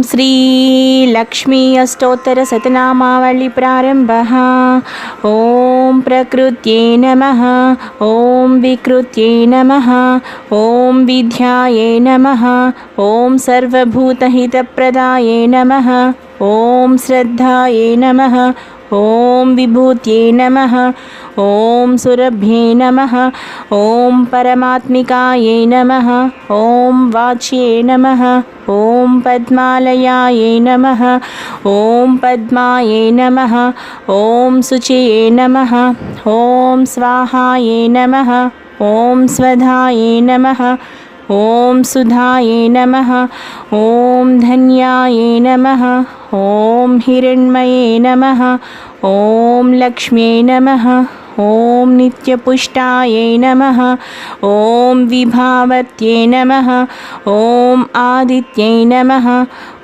श्री लक्ष्मी अष्टोत्तर शतनामावली प्रारंभः। ओम प्रकृत्यै नमः। ओम विकृत्यै नमः। ओम विद्यायै नमः। ओम सर्वभूतहितप्रदायै नमः। ओम श्रद्धायै नमः। ओम विभूत्यै नमः। ओम सुरभ्ये नमः। ओम परमात्मिकायै नमः। ओम वाच्ये नमः। ओम पद्मालयायै नमः। ओम पद्मायै नमः। ओम शुचये नमः। ओम स्वाहायै नमः। ओम स्वधायै नमः। ओम सुधायै नमः। ओम धन्यायै नमः। ओम हिरण्मये नमः। ओम लक्ष्म्यै नमः। ओम नित्यपुष्टायै नमः। ओम विभावत्यै नमः। ओम आदित्यै नमः।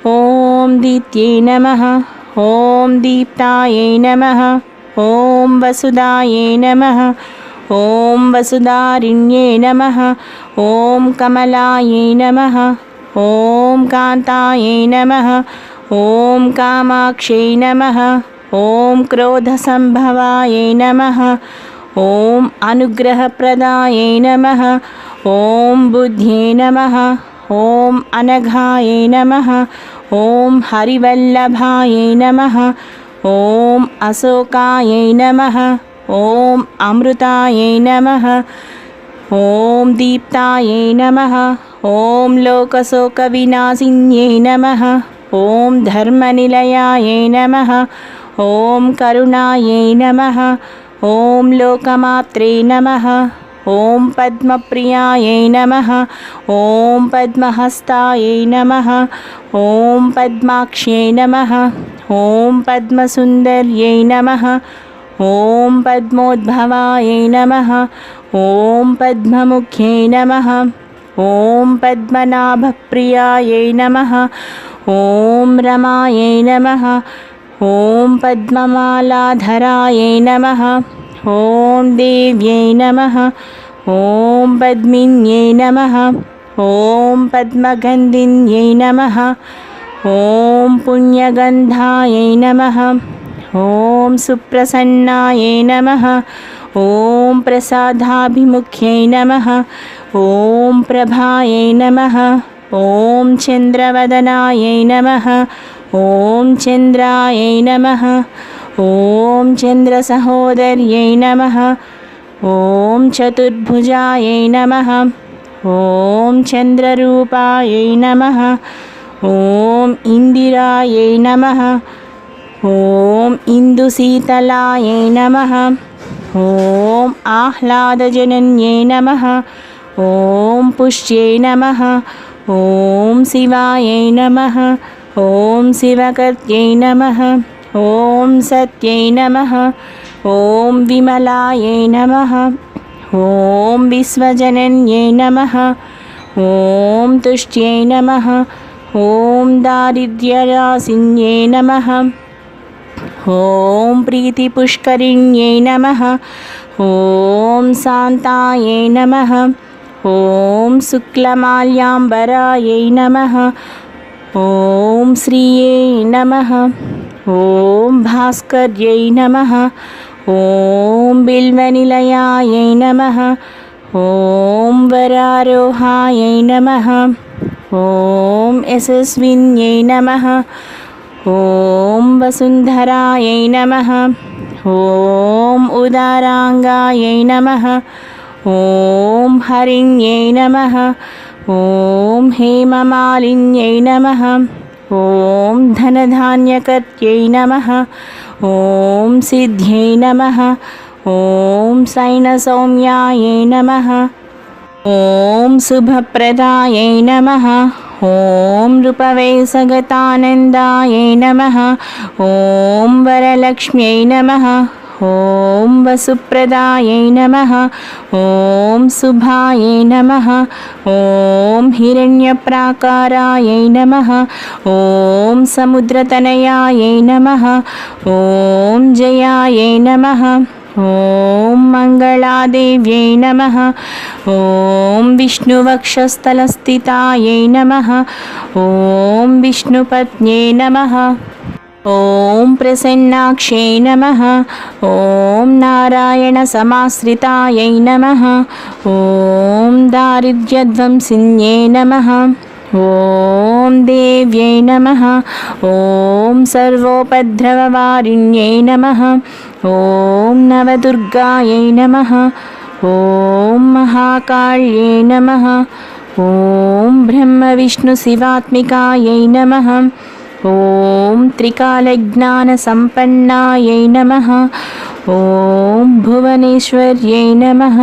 ओम दीप्त्यै नमः। ओम दीप्तायै नमः। ओम वसुदायै नमः। ओम वसुधारिण्ये नमः। ओम कमलायै नमः। ओम कान्तायै नमः। ओम कामाक्ष्यै नमः। ओम क्रोधसंभवायै नमः। ओम अनुग्रहप्रदायै नमः। ओम बुद्ध्यै नमः। ओम अनघायै नमः। ओम हरिवल्लभायै नमः। ओम अशोकायै नमः। ओम अमृतायै नमः। ओम दीप्तायै नमः। ओम लोकशोकविनाशिन्यै नमः। ओम धर्मनिलयायै नमः। ओम करुणायै नमः। ओम लोकमात्रे नमः। ओम पद्मप्रियायै नमः। ओम पद्महस्तायै नमः। ओम पद्माक्ष्यै नमः। ओम पद्मसुन्दर्यै नमः। ओम पद्मोद्भवायै नमः। ओम पद्ममुख्यै नमः। ओम पद्मनाभप्रियायै नमः। ओम रमायै नमः। ओम पद्ममालाधरायै नमः। ओम देव्यै नमः। ओम पद्मिन्यै नमः। ओम पद्मगन्धिन्यै नमः। ओम पुण्यगन्धायै नमः। ओम सुप्रसन्नायै नमः। ओम प्रसादाभिमुख्यै नमः। ओम प्रभायै नमः। ओम चन्द्रवदनायै नमः। ओम चन्द्रायै नमः। ओम चन्द्रसहोदर्यै नमः। ओम चतुर्भुजायै नमः। ओम चन्द्ररूपायै नमः। ओम इन्दिरायै नमः। ओम इन्दुशीतलायै नमः। ओम आह्लादजनन्यै नमः। ओम पुष्यै नमः। ओम शिवायै नमः। ओम शिवकर्त्यै नमः। ओम सत्यै नमः। ओम विमलायै नमः। ओम विश्वजनन्यै नमः। ओम तुष्ट्यै नमः। ओम दारिद्र्यनाशिन्यै नमः। ओम प्रीतिपुष्करिण्यै नमः। ओम शान्तायै नमः। ओम शुक्लमाल्याम्बरायै नमः। ओम श्रिये नमः। ओम भास्कर्यै नमः। ओम बिल्वनिलयायै नमः। ओम वरारोहायै नमः। ओम यशस्विन्यै नमः। ओम वसुन्धरायै नमः। ओम उदारांगायै नमः। ओम हरिण्यै नमः। ओम हेममालिन्यै नमः। ओम धनधान्यकर्त्यै नमः। ओम सिद्ध्यै नमः। ओम शयनसौम्यायै नमः। ओम शुभप्रदायै नमः। ओम रूपवैसगतानन्दायै नमः। ओम वरलक्ष्म्यै नमः। ओम वसुप्रदायै नमः। ओम शुभायै नमः। ओम हिरण्यप्राकारायै नमः। ओम समुद्रतनयायै नमः। ओम जयायै नमः। ॐ मङ्गलादेव्यै नमः। ॐ विष्णुवक्षस्थलस्थितायै नमः। ॐ विष्णुपत्न्यै नमः। ॐ प्रसन्नाक्ष्यै नमः। ॐ नारायणसमाश्रितायै नमः। ॐ दारिद्र्यध्वंसिन्यै नमः। ॐ देव्यै नमः। ॐ सर्वोपद्रववारिण्यै नमः। ॐ नवदुर्गायै नमः। ॐ महाकाल्यै नमः। ॐ ब्रह्मविष्णुशिवात्मिकायै नमः। ॐ त्रिकालज्ञानसम्पन्नायै नमः। ॐ भुवनेश्वर्यै नमः।